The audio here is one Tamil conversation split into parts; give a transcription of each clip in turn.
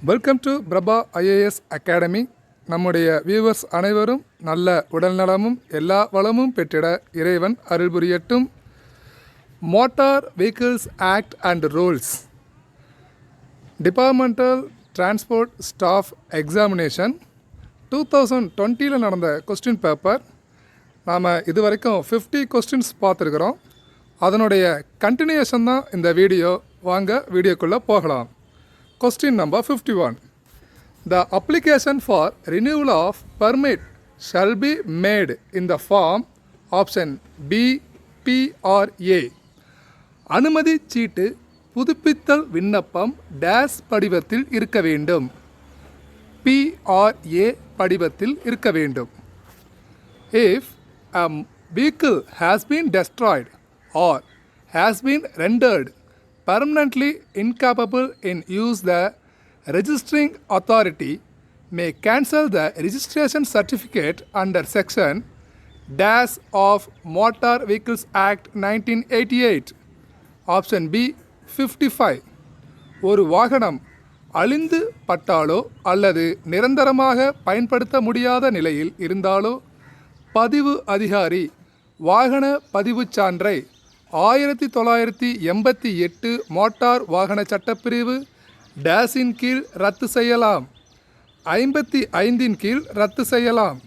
Welcome to Prabha IAS academy. நம்முடைய வியூவர்ஸ் அனைவரும் நல்ல உடல்நலமும் எல்லா வளமும் பெற்றிட இறைவன் அருள் புரியட்டும். Motor vehicles act and rules, departmental transport staff examination 2020 நடந்த கொஸ்டின் பேப்பர். நாம் இது வரைக்கும் 50 கொஸ்டின்ஸ் பார்த்துருக்குறோம். அதனுடைய கண்டினியூஷன் தான் இந்த வீடியோ. வாங்க வீடியோக்குள்ளே போகலாம். Question number 51. The application for renewal of permit shall be made in the form option B, P or A. அனுமதி சீட்டு புதுப்பித்தல் விண்ணப்பம் டேஸ் படிவத்தில் இருக்க வேண்டும். P or A படிவத்தில் இருக்க வேண்டும். If a vehicle has been destroyed or has been rendered permanently incapable in use, the registering authority may cancel the registration certificate under section dash of Motor Vehicles Act 1988. Option B 55. ஒரு வாகனம் அழிந்து பட்டாலோ அல்லது நிரந்தரமாக பயன்படுத்த முடியாத நிலையில் இருந்தாலோ பதிவு அதிகாரி வாகன பதிவுச் சான்றை 1988 மோட்டார் வாகன சட்டப்பிரிவு டேஸின் கீழ் ரத்து செய்யலாம். 55 கீழ் ரத்து செய்யலாம்.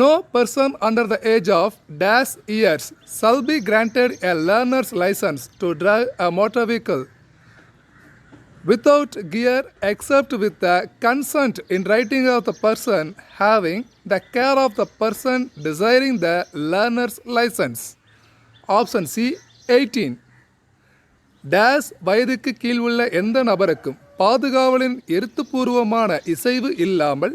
No person under the age of dash years shall be granted a learner's license to drive a motor vehicle without gear except with the consent in writing of the person having the care of the person desiring the learner's license. Option C 18. Days வயதுக்கு கீழ் உள்ள எந்த நபருக்கும் பாதுகாவலின் எழுத்துப்பூர்வமான இசைவு இல்லாமல்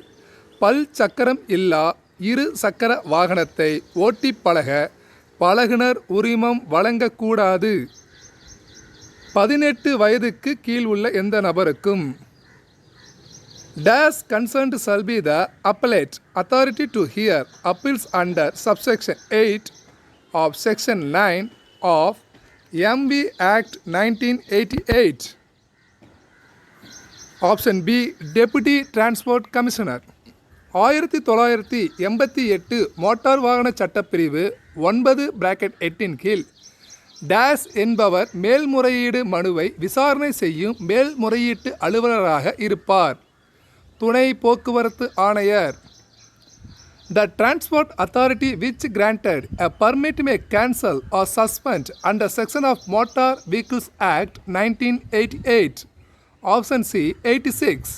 பல் சக்கரம் இல்லா இரு சக்கர வாகனத்தை ஓட்டி பழக பழகுனர் உரிமம் வழங்கக்கூடாது. 18 வயதுக்கு கீழ் உள்ள எந்த நபருக்கும். Dash concerned shall be the appellate authority to hear appeals under subsection 8 of section 9 of MV Act 1988. Option B Deputy Transport Commissioner. 1988 motor வாகன சட்டப்பிரிவு 9(8) கீழ் டேஸ் என்பவர் மேல்முறையீடு மனுவை விசாரணை செய்யும் மேல்முறையீட்டு அலுவலராக இருப்பார். துணை போக்குவரத்து ஆணையர். The transport authority which granted a permit may cancel or suspend under section of Motor Vehicles Act 1988. Option C 86.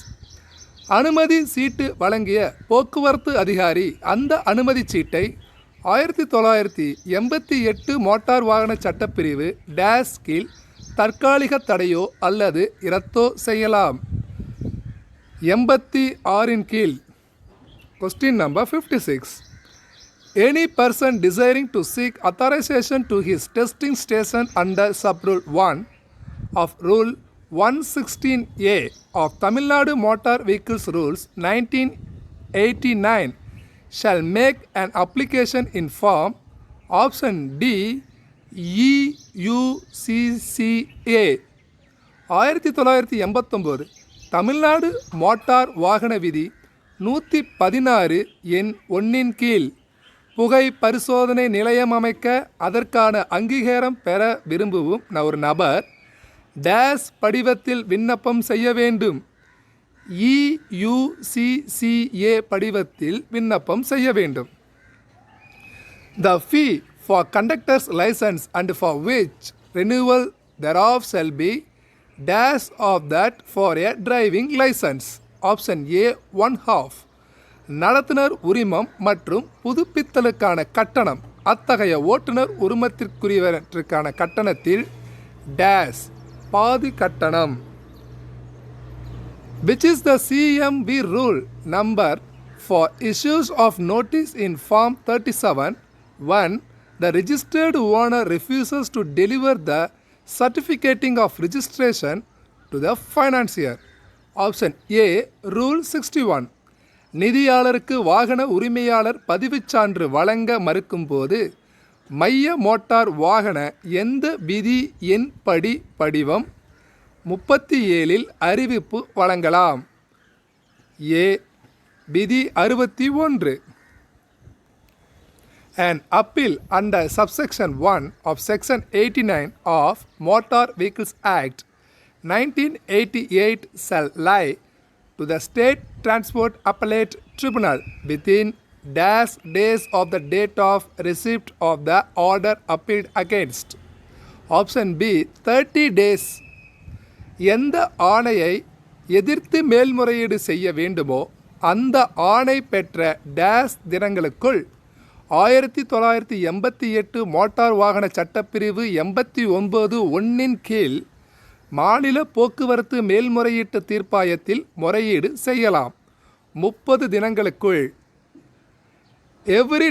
அனுமதி சீட்டு வழங்கிய போக்குவரத்து அதிகாரி அந்த அனுமதி சீட்டை 1988 மோட்டார் வாகன சட்டப்பிரிவு டேஸ் கீழ் தற்காலிக தடையோ அல்லது இரத்தோ செய்யலாம். 86 கீழ். Question number 56. Any person desiring to seek authorization to his testing station under sub-rule 1 of Rule 116A of Tamil Nadu Motor Vehicles Rules 1989 shall make an application in form option D EUCCA. 1989 Tamil Nadu motor வாகன விதி 116 எண் 1 கீழ் புகை பரிசோதனை நிலையம் அமைக்க அதற்கான அங்கீகாரம் பெற விரும்பும் ஒரு நபர் டேஸ் படிவத்தில் விண்ணப்பம் செய்ய வேண்டும். EUCCA படிவத்தில் விண்ணப்பம் செய்ய வேண்டும். The fee for conductor's license and for which renewal thereof shall be dash of that for a driving license. Option A 1/2. நடத்துனர் உரிமம் மற்றும் புதுப்பித்தலுக்கான கட்டணம் அத்தகைய ஓட்டுநர் உரிமத்திற்குரியவற்றுக்கான கட்டணத்தில் டேஷ் பாதி கட்டணம். Which is the CMV rule number for issues of notice in Form 37 when the registered owner refuses to deliver the certificating of registration to the financier. Option A Rule 61. நிதியாளருக்கு வாகன உரிமையாளர் பதிவுச் சான்று வழங்க மறுக்கும் போது மைய மோட்டார் வாகன எந்த விதி எண் படி படிவம் 37இல் அறிவிப்பு வழங்கலாம். ஏ. விதி 61. An appeal under subsection 1 of section 89 of Motor Vehicles Act 1988 shall lie to the State Transport Appellate Tribunal within dash days of the date of receipt of the order appealed against. Option B 30 days. எந்த ஆணையை எதிர்த்து மேல்முறையீடு செய்ய வேண்டுமோ அந்த ஆணை பெற்ற டேஸ் தினங்களுக்குள் 1988 மோட்டார் வாகன சட்டப்பிரிவு 89(1) கீழ் மாநில போக்குவரத்து மேல்முறையீட்டு தீர்ப்பாயத்தில் முறையீடு செய்யலாம். 30 தினங்களுக்குள். Every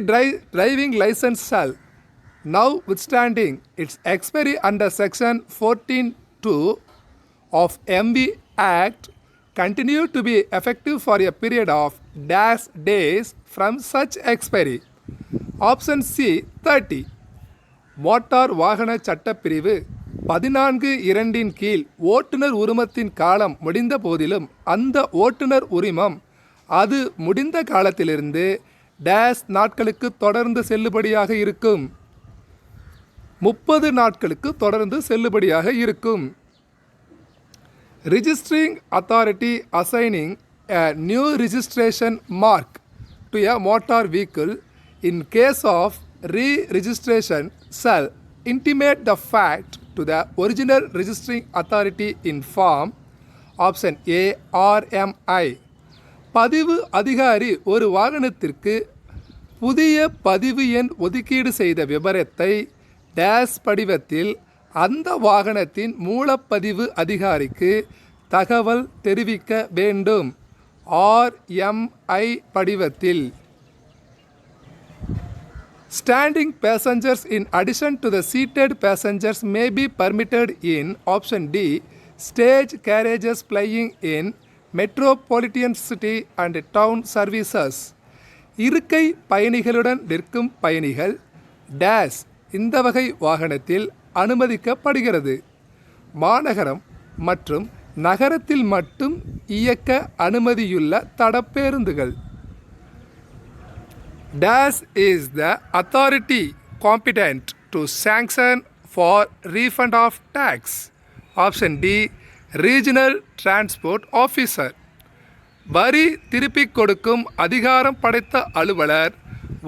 driving license shall, notwithstanding its expiry under section 14(2) of MV Act, continue to be effective for a period of dash days from such expiry. Option C 30. Motor வாகன சட்டப்பிரிவு 14(2) கீழ் ஓட்டுநர் உரிமத்தின் காலம் முடிந்த போதிலும் அந்த ஓட்டுநர் உரிமம் அது முடிந்த காலத்திலிருந்து டேஷ் நாட்களுக்கு தொடர்ந்து செல்லுபடியாக இருக்கும். 30 நாட்களுக்கு தொடர்ந்து செல்லுபடியாக இருக்கும். Registering authority assigning a new registration mark to a motor vehicle in case of re-registration shall intimate the fact to the original registering authority in form. Option A RMI. பதிவு அதிகாரி ஒரு வாகனத்திற்கு புதிய பதிவு எண் ஒதுக்கீடு செய்த விபரத்தை டேஷ் படிவத்தில் அந்த வாகனத்தின் மூலப்பதிவு அதிகாரிக்கு தகவல் தெரிவிக்க வேண்டும். RMI படிவத்தில். Standing passengers in addition to the seated passengers may be permitted in option D stage carriages plying in metropolitan city and town services. இருக்கை பயணிகளுடன் நிற்கும் பயணிகள் டேஷ் இந்த வகை வாகனத்தில் அனுமதிக்கப்படுகிறது. மாநகரம் மற்றும் நகரத்தில் மட்டும் இயக்க அனுமதியுள்ள தடப்பேருந்துகள். Dash is the authority competent to sanction for refund of tax. Option D Regional Transport Officer. வரி திருப்பிக் கொடுக்கும் அதிகாரம் படைத்த அலுவலர்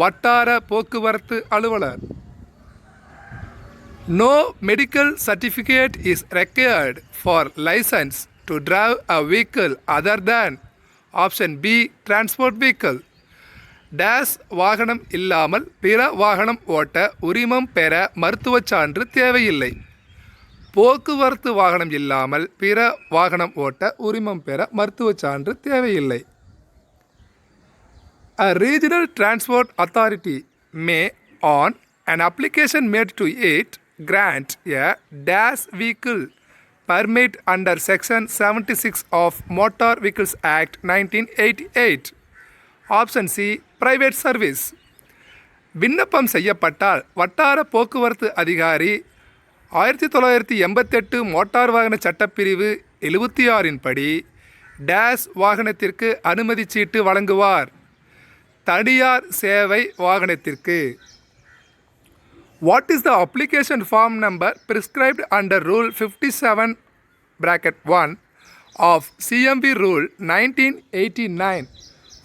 வட்டார போக்குவரத்து அலுவலர். No medical certificate is required for license to drive a vehicle other than option B transport vehicle. Dash வாகனம் இல்லாமல் பிற வாகனம் ஓட்ட உரிமம் பெற மருத்துவச் சான்று தேவையில்லை. போக்குவரத்து வாகனம் இல்லாமல் பிற வாகனம் ஓட்ட உரிமம் பெற மருத்துவச் சான்று தேவையில்லை. A regional transport authority may, on an application made to it, grant a dash vehicle permit under section 76 of Motor Vehicles Act 1988. Option C private service. விண்ணப்பம் செய்யப்பட்டால் வட்டார போக்குவரத்து அதிகாரி 1988 மோட்டார் வாகன சட்டப்பிரிவு 76 படி டேஷ் வாகனத்திற்கு அனுமதி சீட்டு வழங்குவார். தனியார் சேவை வாகனத்திற்கு. What is the application form number prescribed under Rule 57(1) of CMV Rule 1989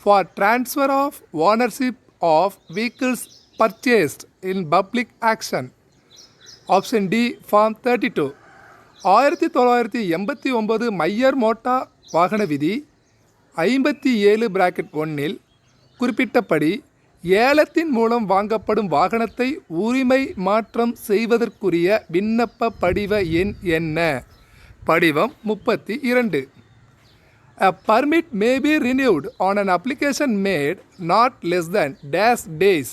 for transfer of ownership of vehicles purchased in public action? Option D Form 32. 1989 மையர் motor வாகன விதி 57(1) குறிப்பிட்டபடி ஏலத்தின் மூலம் வாங்கப்படும் வாகனத்தை உரிமை மாற்றம் செய்வதற்குரிய விண்ணப்ப படிவ எண் என்ன? படிவம் 32. A permit may be renewed on an application made not less than dash days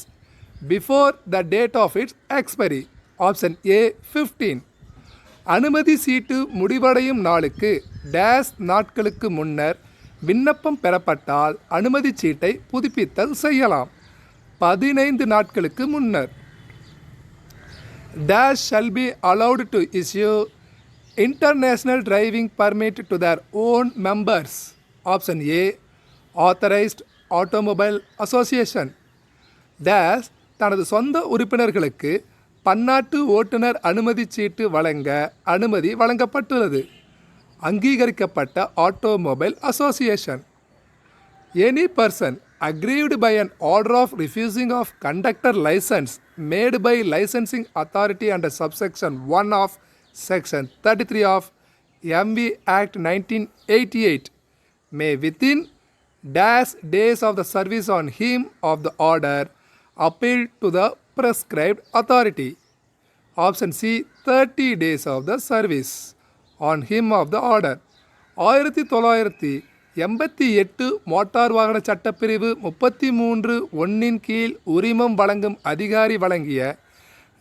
before the date of its expiry. Option A 15. அனுமதி சீட்டு முடிவடையும் நாளுக்கு டேஷ் நாட்களுக்கு முன்னர் விண்ணப்பம் பெறப்பட்டால் அனுமதி சீட்டை புதுப்பித்தல் செய்யலாம். 15 நாட்களுக்கு முன்னர். Dash shall be allowed to issue international driving permit to their own members. Option A, authorized automobile association. Dash தனது சொந்த உறுப்பினர்களுக்கு பன்னாட்டு ஓட்டுநர் அனுமதி சீட்டு வழங்க அனுமதி வழங்கப்பட்டுள்ளது. அங்கீகரிக்கப்பட்ட automobile association. Any person aggrieved by an order of refusing of conductor license made by licensing authority under subsection 1 of section 33 of MV Act 1988 may within dash days of the service on him of the order appeal to the prescribed authority. Option C, 30 days of the service on him of the order. 1988 motor வாகன சட்டப்பிரிவு 33(1) கீழ் உரிமம் வழங்கும் அதிகாரி வழங்கிய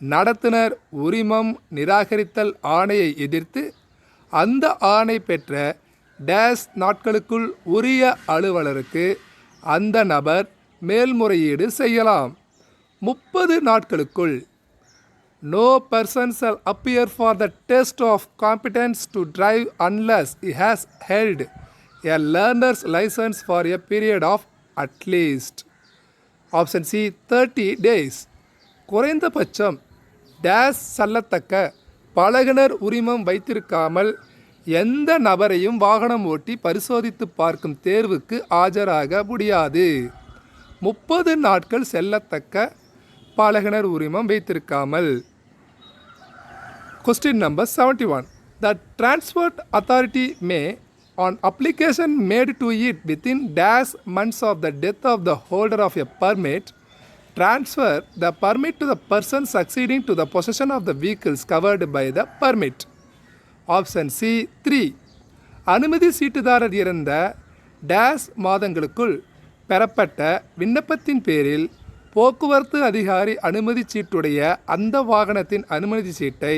நடத்துனர் உரிமம் நிராகரித்தல் ஆணையை எதிர்த்து அந்த ஆணை பெற்ற டேஸ் நாட்களுக்குள் உரிய அலுவலருக்கு அந்த நபர் மேல்முறையீடு செய்யலாம். 30 நாட்களுக்குள் No person shall appear for the test of competence to drive unless he has held a learner's license for a period of at least. Option C, 30 days. குறைந்தபட்சம் டேஸ் செல்லத்தக்க பழகுனர் உரிமம் வைத்திருக்காமல் எந்த நபரையும் வாகனம் ஓட்டி பரிசோதித்து பார்க்கும் தேர்வுக்கு ஆஜராக முடியாது. 30 நாட்கள் செல்லத்தக்க பழகுனர் உரிமம் வைத்திருக்காமல். Question number 71. The Transport Authority may, on application made to it within dash months of the death of the holder of a permit, transfer the permit to the person succeeding to the possession of the vehicles covered by the permit. Option C, 3. அனுமதி சீட்டுதாரர் இறந்த டேஸ் மாதங்களுக்குள் பெறப்பட்ட விண்ணப்பத்தின் பேரில் போக்குவரத்து அதிகாரி அனுமதி சீட்டுடைய அந்த வாகனத்தின் அனுமதி சீட்டை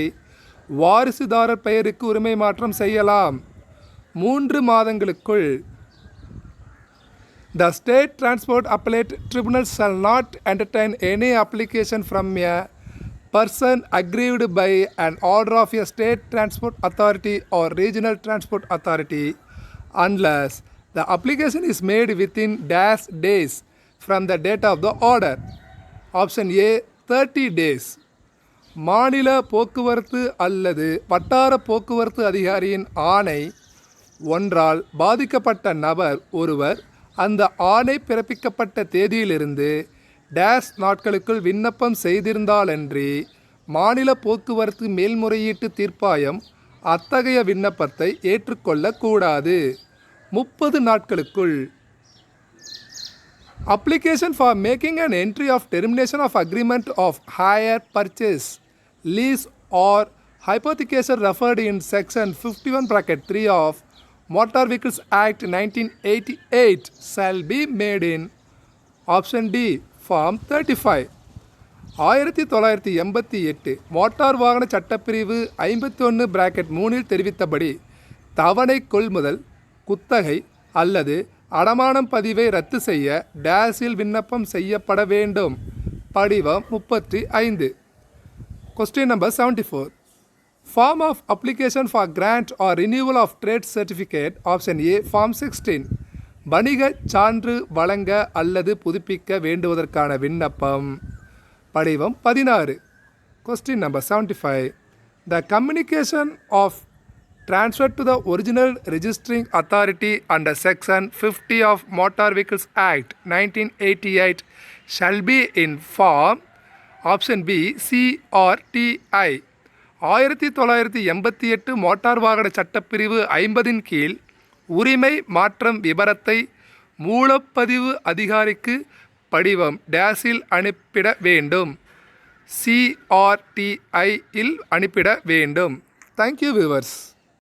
வாரிசுதாரர் பெயருக்கு உரிமை மாற்றம் செய்யலாம். 3 மாதங்களுக்குள். The State Transport Appellate Tribunal shall not entertain any application from a person aggrieved by an order of a state transport authority or regional transport authority unless the application is made within dash days from the date of the order. Option A, 30 days. மாநில போக்குவரத்து அல்லது வட்டார போக்குவரத்து அதிகாரியின் ஆணை ஒன்றால் பாதிக்கப்பட்ட நபர் ஒருவர் அந்த ஆணை பிறப்பிக்கப்பட்ட தேதியிலிருந்து டேஷ் நாட்களுக்குள் விண்ணப்பம் செய்திருந்தாலன்றி மாநில போக்குவரத்து மேல்முறையீட்டு தீர்ப்பாயம் அத்தகைய விண்ணப்பத்தை ஏற்றுக்கொள்ளக்கூடாது. 30 நாட்களுக்குள். Application for making an entry of termination of agreement of hire, purchase, lease or hypothecation referred in section 51(3) of Motor Vehicles Act 1988 shall be made in Option D, Form 35. 1988 motor வாகன சட்டப்பிரிவு 51(3) தெரிவித்தபடி தவணை கொள்முதல், குத்தகை அல்லது அடமானம் பதிவை ரத்து செய்ய டேஸில் விண்ணப்பம் செய்யப்பட வேண்டும். படிவம் 35. Question number 74. Form of application for grant or renewal of trade certificate. Option A, Form 16. வணிக சான்று வழங்க அல்லது புதுப்பிக்க வேண்டுவதற்கான விண்ணப்பம். படிவம் 16. Question number 75. The communication of transfer to the original registering authority under section 50 of Motor Vehicles Act 1988 shall be in form. Option B, C or T I. 1988 motor வாகன சட்டப்பிரிவு 50 கீழ் உரிமை மாற்றம் விபரத்தை மூலப்பதிவு அதிகாரிக்கு படிவம் டேஸில் அனுப்பிட வேண்டும். CRTI இல் அனுப்பிட வேண்டும். Thank you viewers.